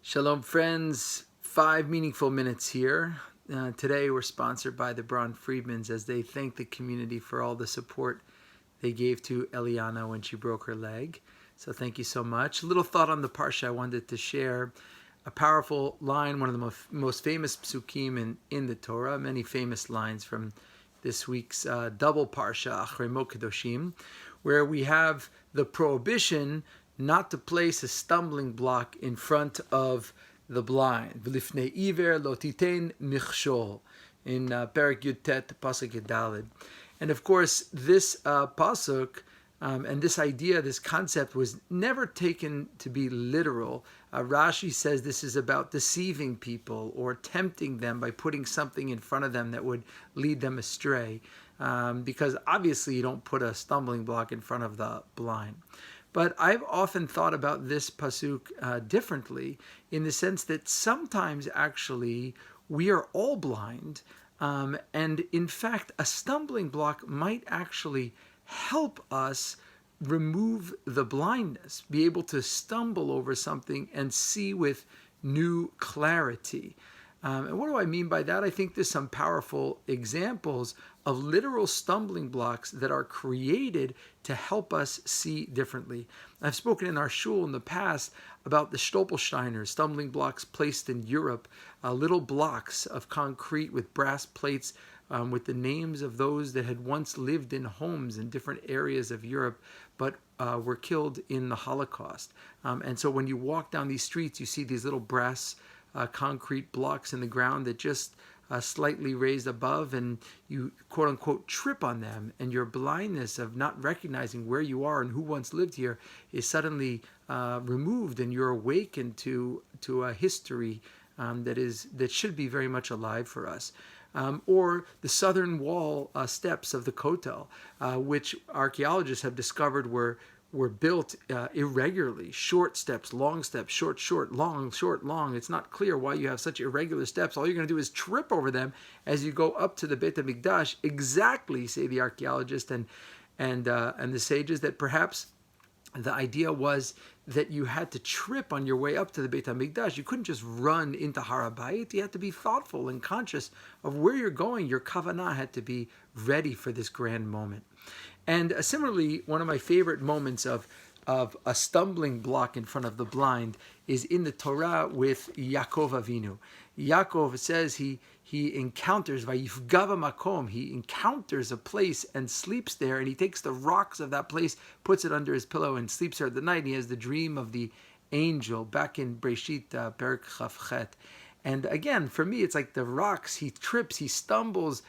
Shalom, friends. 5 meaningful minutes here. Today we're sponsored by the Braun Friedmans as they thank the community for all the support they gave to Eliana when she broke her leg. So thank you so much. A little thought on the Parsha I wanted to share. A powerful line, one of the most famous psukim in the Torah, many famous lines from this week's double Parsha, Acharei Mot-Kedoshim, where we have the prohibition not to place a stumbling block in front of the blind. V'lifnei iver lo titein michshol, in Perek Yud-Tet, Pasuk Yud-Daled. And of course, this pasuk and this idea, this concept, was never taken to be literal. Rashi says this is about deceiving people or tempting them by putting something in front of them that would lead them astray. Because obviously you don't put a stumbling block in front of the blind. But I've often thought about this pasuk differently, in the sense that sometimes actually we are all blind, and in fact a stumbling block might actually help us remove the blindness, be able to stumble over something and see with new clarity. And what do I mean by that? I think there's some powerful examples of literal stumbling blocks that are created to help us see differently. I've spoken in our shul in the past about the Stolpersteiners, stumbling blocks placed in Europe, little blocks of concrete with brass plates with the names of those that had once lived in homes in different areas of Europe, but were killed in the Holocaust. And so when you walk down these streets, you see these little brass concrete blocks in the ground that just slightly raised above, and you quote unquote trip on them, and your blindness of not recognizing where you are and who once lived here is suddenly removed, and you're awakened to a history that should be very much alive for us. Or the southern wall steps of the Kotel, which archaeologists have discovered were built irregularly. Short steps, long steps, short, long, short, long. It's not clear why you have such irregular steps. All you're going to do is trip over them as you go up to the Beit HaMikdash. Exactly, say the archaeologists and the sages, that perhaps the idea was that you had to trip on your way up to the Beit HaMikdash. You couldn't just run into Har HaBayit. You had to be thoughtful and conscious of where you're going. Your kavanah had to be ready for this grand moment. And similarly, one of my favorite moments of a stumbling block in front of the blind is in the Torah with Yaakov Avinu. Yaakov says he encounters Vayifgava Makom. He encounters a place and sleeps there, and he takes the rocks of that place, puts it under his pillow, and sleeps there at the night. And he has the dream of the angel back in Breshit Perek Chavchet. And again, for me, it's like the rocks. He trips, he stumbles,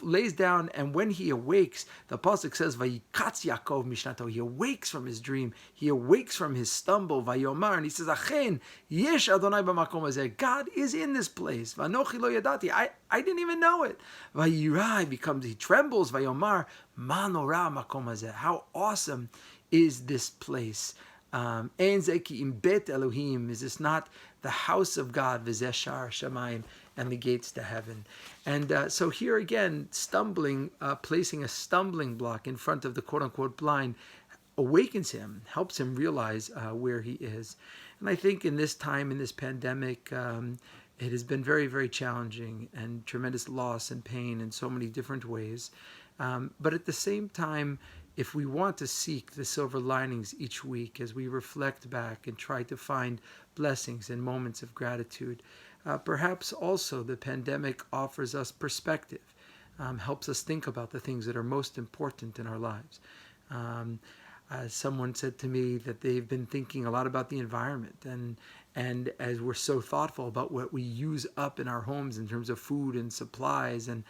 lays down, and when he awakes, the pasuk says, "Vayikatz Yaakov mishnato." He awakes from his dream. He awakes from his stumble. Vayomar, and he says, "Achen yesh Adonai b'makom hazeh." God is in this place. Vanochi lo yadati. I didn't even know it. Vayirah, he trembles. Vayomar, ma nora makom hazeh. How awesome is this place? Ein zeki im bet Elohim. Is this not the house of God? V'zeh shar shamayim, and the gates to heaven. And so here again, placing a stumbling block in front of the quote-unquote blind awakens him, helps him realize where he is. And I think in this time, in this pandemic, it has been very, very challenging and tremendous loss and pain in so many different ways. But at the same time, if we want to seek the silver linings each week as we reflect back and try to find blessings and moments of gratitude, perhaps also the pandemic offers us perspective, helps us think about the things that are most important in our lives. Someone said to me that they've been thinking a lot about the environment, and as we're so thoughtful about what we use up in our homes in terms of food and supplies, and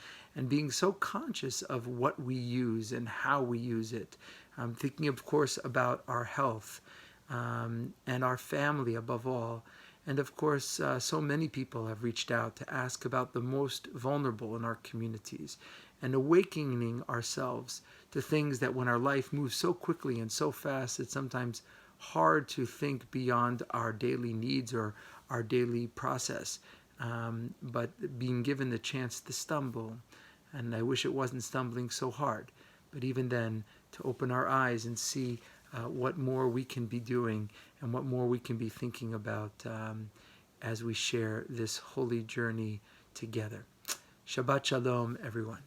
being so conscious of what we use and how we use it, thinking of course about our health and our family above all. And of course, so many people have reached out to ask about the most vulnerable in our communities, and awakening ourselves to things that when our life moves so quickly and so fast, it's sometimes hard to think beyond our daily needs or our daily process. But being given the chance to stumble, and I wish it wasn't stumbling so hard, but even then, to open our eyes and see what more we can be doing and what more we can be thinking about as we share this holy journey together. Shabbat Shalom, everyone.